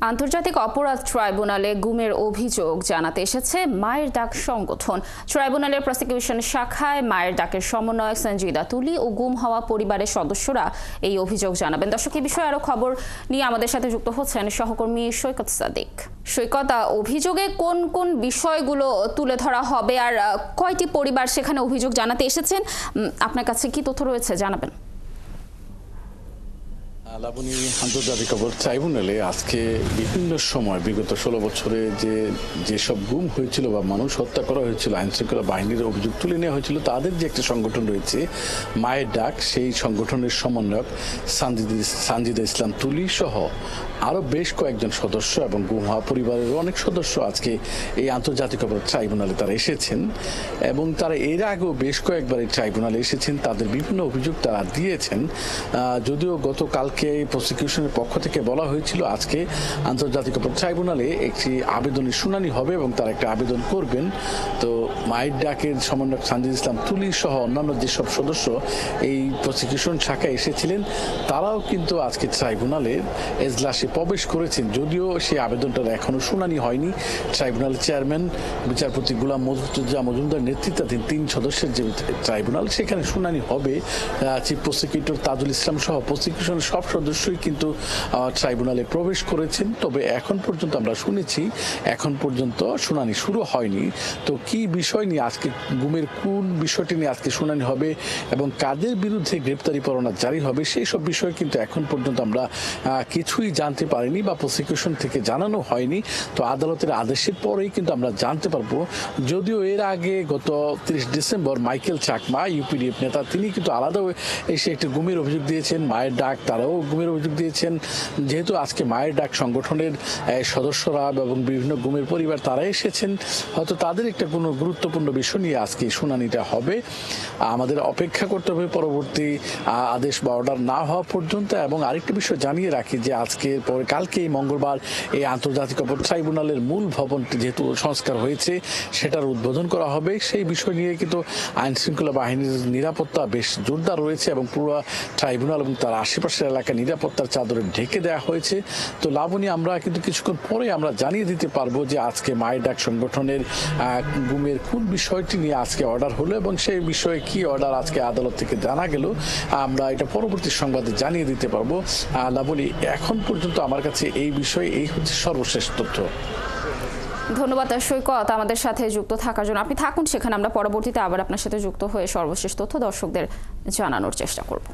আন্তর্জাতিক অপরাধ ট্রাইব্যুনালে গুমের অভিযোগ জানাতে এসেছে মায়ের ডাক সংগঠন। ট্রাইব্যুনালের প্রসিকিউশন শাখায় মায়ের ডাকের সমন্বয়ক সঞ্জিদা তুলি ও গুম হওয়া পরিবারের সদস্যরা এই অভিযোগ জানাবেন। দর্শক, এই বিষয়ে আরো খবর নিয়ে আমাদের সাথে যুক্ত হচ্ছেন সহকর্মী সৈকত সাদিক। সৈকত, অভিযোগে কোন কোন বিষয়গুলো তুলে ধরা হবে আর কয়টি পরিবার সেখানে অভিযোগ জানাতে এসেছেন, আপনার কাছে কি তথ্য রয়েছে জানাবেন। লাবণী, আন্তর্জাতিক অপরাধ ট্রাইব্যুনালে আজকে বিভিন্ন সময় বিগত 16 বছরে যেসব গুম হয়েছিল বা মানুষ হত্যা করা হয়েছিল, আইন শৃঙ্খলা বাহিনীর অভিযোগ তুলে নেওয়া হয়েছিল, তাদের যে একটা সংগঠন রয়েছে মায়ের ডাক, সেই সংগঠনের সমন্বয়ক সঞ্জিদা ইসলাম তুলি সহ আরও বেশ কয়েকজন সদস্য এবং গুম হওয়া পরিবারের অনেক সদস্য আজকে এই আন্তর্জাতিক অপরাধ ট্রাইব্যুনালে তারা এসেছেন এবং তারা এর আগেও বেশ কয়েকবার এই ট্রাইব্যুনালে এসেছেন। তাদের বিভিন্ন অভিযোগ তারা দিয়েছেন। যদিও গতকালকে প্রসিকিউশনের পক্ষ থেকে বলা হয়েছিল আজকে আন্তর্জাতিক অপরাধ ট্রাইব্যুনালে একটি আবেদনের শুনানি হবে এবং তারা একটা আবেদন করবেন। তো মায়ের ডাকের সমন্বয়ক সঞ্জিদা ইসলাম তুলি সহ অন্যান্য যেসব সদস্য এই প্রসিকিউশন শাখায় এসেছিলেন তারাও কিন্তু আজকে ট্রাইব্যুনালের এজলাসে প্রবেশ করেছেন। যদিও সেই আবেদনটার এখনো শুনানি হয়নি। ট্রাইব্যুনাল চেয়ারম্যান বিচারপতি গোলাম মজুমদার নেতৃত্বাধীন 3 সদস্যের যে ট্রাইব্যুনাল, সেখানে শুনানি হবে। চিফ প্রসিকিউটর তাজুল ইসলাম সহ প্রসিকিউশনের সব সদস্যই কিন্তু ট্রাইব্যুনালে প্রবেশ করেছেন। তবে এখন পর্যন্ত আমরা শুনেছি এখন পর্যন্ত শুনানি শুরু হয়নি। তো কি বিষয় নিয়ে আজকে গুমের কোন বিষয়টি নিয়ে আজকে শুনানি হবে এবং কাদের বিরুদ্ধে গ্রেপ্তারি পরোয়ানা জারি হবে সেই সব বিষয়ে কিন্তু এখন পর্যন্ত আমরা কিছুই জানতে পারিনি বা প্রসিকিউশন থেকে জানানো হয়নি। তো আদালতের আদেশের পরেই কিন্তু আমরা জানতে পারবো। যদিও এর আগে গত 30 ডিসেম্বর মাইকেল চাকমা, ইউপিডিএফ নেতা, তিনি কিন্তু আলাদা এসে একটি গুমের অভিযোগ দিয়েছেন। মায়ের ডাক তারাও গুমের অভিযোগ দিয়েছেন। যেহেতু আজকে মায়ের ডাক সংগঠনের সদস্যরা এবং বিভিন্ন গুমের পরিবার তারা এসেছেন, হয়তো তাদের একটা কোনো গুরুত্বপূর্ণ বিষয় নিয়ে আজকে শুনানিটা হবে। আমাদের অপেক্ষা করতে হবে পরবর্তী আদেশ বা অর্ডার না হওয়া পর্যন্ত। এবং আরেকটি বিষয় জানিয়ে রাখি যে আজকে পরে কালকেই মঙ্গলবার এই আন্তর্জাতিক অপরাধ ট্রাইব্যুনালের মূল ভবনটি যেহেতু সংস্কার হয়েছে সেটার উদ্বোধন করা হবে। সেই বিষয় নিয়ে কিন্তু আইন শৃঙ্খলা বাহিনীর নিরাপত্তা বেশ জোরদার রয়েছে এবং পুরো ট্রাইব্যুনাল এবং তার আশেপাশের এলাকা নিরাপত্তার চাদরে ঢেকে দেওয়া হয়েছে। তো লাবণী, আমরা কিন্তু কিছুক্ষণ পরে আমরা জানিয়ে দিতে পারবো যে আজকে মায়ের ডাক সংগঠনের গুমের কোন বিষয়টি নিয়ে আজকে অর্ডার হলো এবং সেই বিষয়ে কি অর্ডার আজকে আদালত থেকে জানা গেল, আমরা এটা পরবর্তী সংবাদে জানিয়ে দিতে পারবো। লাবণী, এখন পর্যন্ত আমার কাছে এই বিষয়ে এই হচ্ছে সর্বশেষ তথ্য। ধন্যবাদ সৈকত আমাদের সাথে যুক্ত থাকার জন্য। আপনি থাকুন সেখানে, আমরা পরবর্তীতে আবার আপনার সাথে যুক্ত হয়ে সর্বশেষ তথ্য দর্শকদের জানানোর চেষ্টা করব।